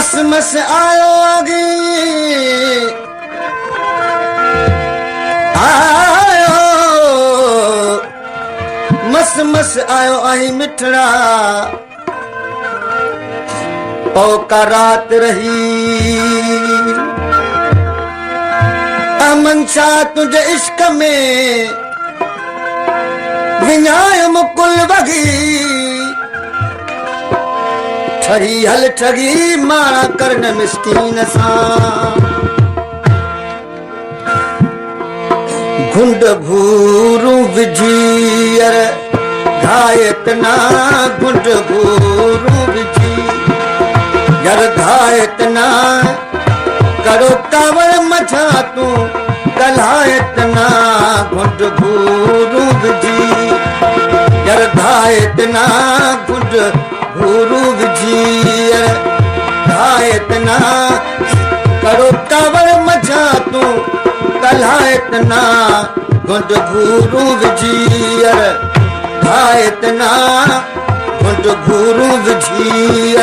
मस आयो आगी आयो मस आयो आई मिठड़ा पौका रात रही अमनशा तुझे इश्क में विञाय मुकुल वगी ठगी हल ठगी मारा करन मिस्कीन सां घुंड भूरू विझीअर घायत ना घुंड भूरू विझी यार घायत ना करो कावड़ मछा तू कलायत ना घुंड भूरू विझी यार घायत ना घुंड भूरू विझी घायत ना करो कावड़ मछा तू कलायत ना घुंड भूरू विझी घायत ना घुंड भूरू विझी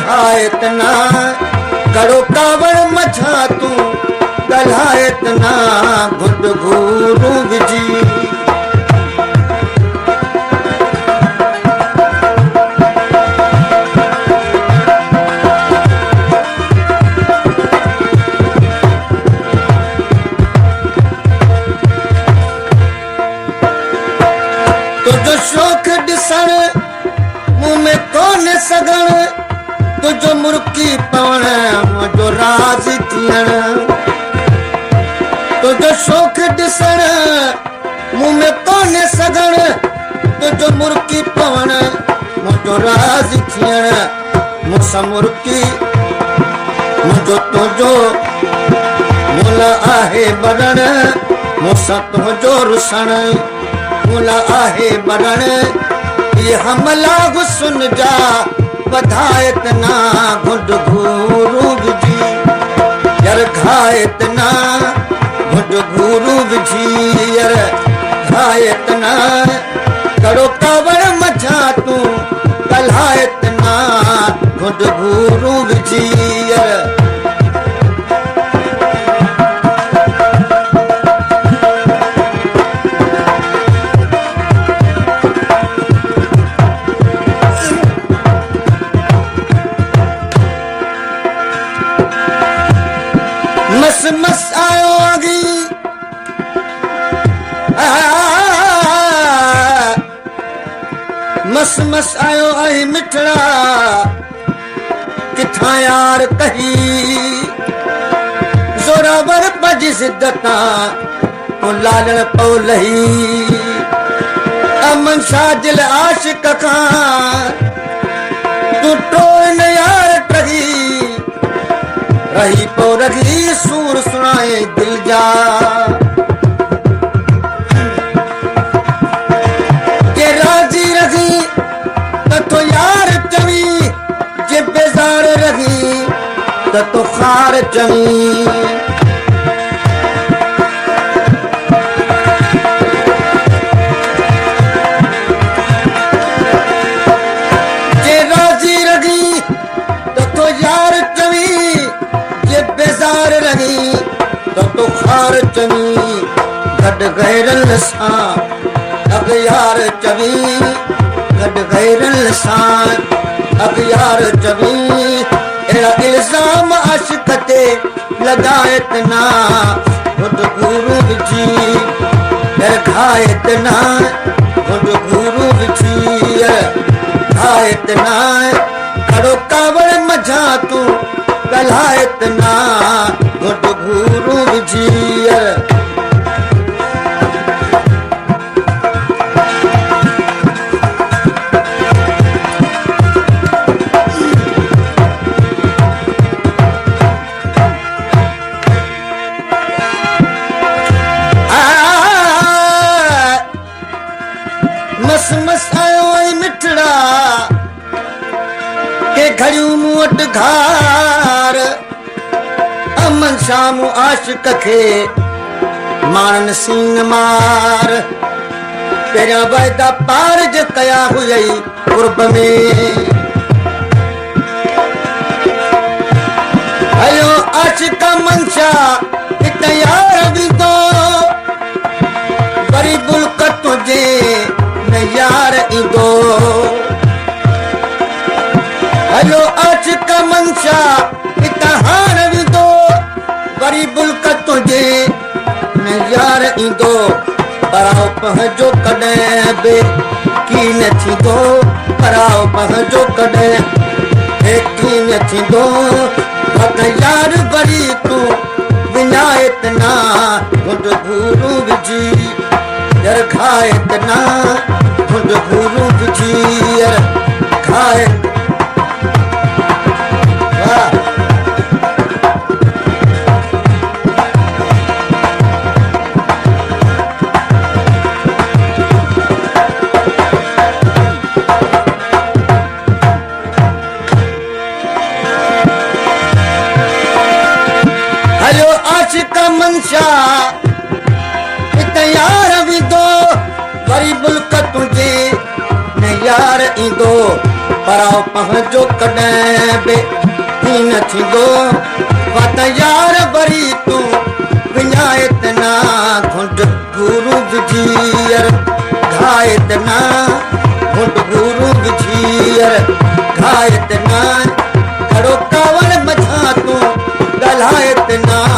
घायत ना करो कावड़ मछा तू कलायत ना घुंड भूरू विझी शौक ॾिसण मुंह में कोन सगण तुझो मुर्की पवण मुंहिंजो राज़ थियण तुझो शौक ॾिसण मुंह में कोन सगण तुझो मुर्की पवण मुंहिंजो राज़ थियण मूंसां मुर्की मुंहिंजो तुंहिंजो मुल आहे बरण मूंसां तुंहिंजो रुसण मुला आहे बरण ये हमला हुस्न जा बधायत ना घुंड भूरू विझी यार घायत ना घुंड भूरू विझी यार घायत ना करो कावड़ मछा तू कलायत ना घुंड भूरू विझी यार मस आयो आगी मस आयो आई मिठड़ा किथा यार कही जोरावर पजी सिद्धता तो लालण पौ लही अमन शाह दिल आशिक खां तू टोन यार टही रही पो रही सूर सुनाए दिल जा के राजी रही तो यार चवी जे बेजार रही तो खार चवी जे राजी रही तो यार चवी बेजार रही तो खार चवी गड गैरल सां अग यार चवी गड गैरल सां अग यार चवी अहिड़ा इल्ज़ाम आशिक ते लगायत ना घुंड भूरू विझी घायत ना घुंड भूरू विझी घायत ना करो कावड़ मझा तू कलायत ना घुंड भूरू विझी मस आयो आई मिठड़ा के घड़ियूं मूं वटि घार अमन शाम आशिक खे मारन सीन मार पहिरियां वाइदा पार जे कया हुई कुर्ब में आशिक मंशा तयार विदो वरी बुल्क तुझे न यार ईंदो हलो आशिक मंशा तहार विदो वरी बुल्क तुझे न यार ईंदो पराओ पंहिंजो कॾहिं बि की न थींदो पराओ पंहिंजो कॾहिं की न थींदो यार वरी तूं विञाए त ना घुंड भूरू विझी यार खाए त ना घुंड भूरू विझी यार खाए वाह आशिक मंशा तयार विदो वरी बुल्क तुझे न यार ईंदो पराओ पंहिंजो कॾहिं बि न थींदो वत यार वरी तूं विञाए त ना घुंड घूरू विझी यार घाए त ना घुंड घूरू विझी यार घाए त ना खड़ो कावड़ मथां तूं ॻाल्हाए त ना